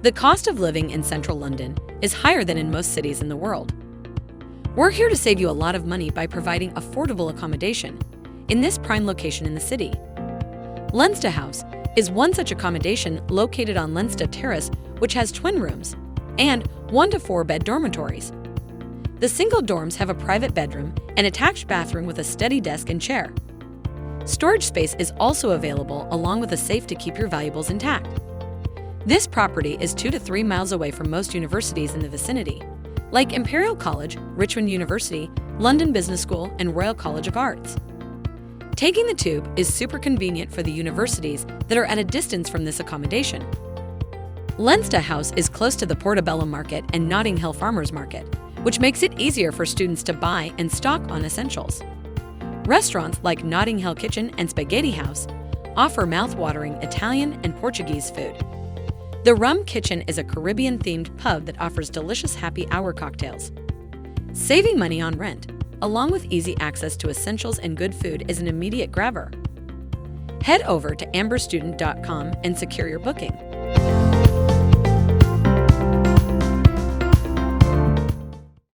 The cost of living in central London is higher than in most cities in the world. We're here to save you a lot of money by providing affordable accommodation in this prime location in the city. Leinster House is one such accommodation located on Leinster Terrace, which has twin rooms and 1 to 4 bed dormitories. The single dorms have a private bedroom and attached bathroom with a study desk and chair. Storage space is also available, along with a safe to keep your valuables intact. This property is 2 to 3 miles away from most universities in the vicinity, like Imperial College, Richmond University, London Business School, and Royal College of Arts. Taking the tube is super convenient for the universities that are at a distance from this accommodation. Leinster House is close to the Portobello Market and Notting Hill Farmers Market, which makes it easier for students to buy and stock on essentials. Restaurants like Notting Hill Kitchen and Spaghetti House offer mouth-watering Italian and Portuguese food. The Rum Kitchen is a Caribbean-themed pub that offers delicious happy hour cocktails. Saving money on rent, along with easy access to essentials and good food, is an immediate grabber. Head over to amberstudent.com and secure your booking.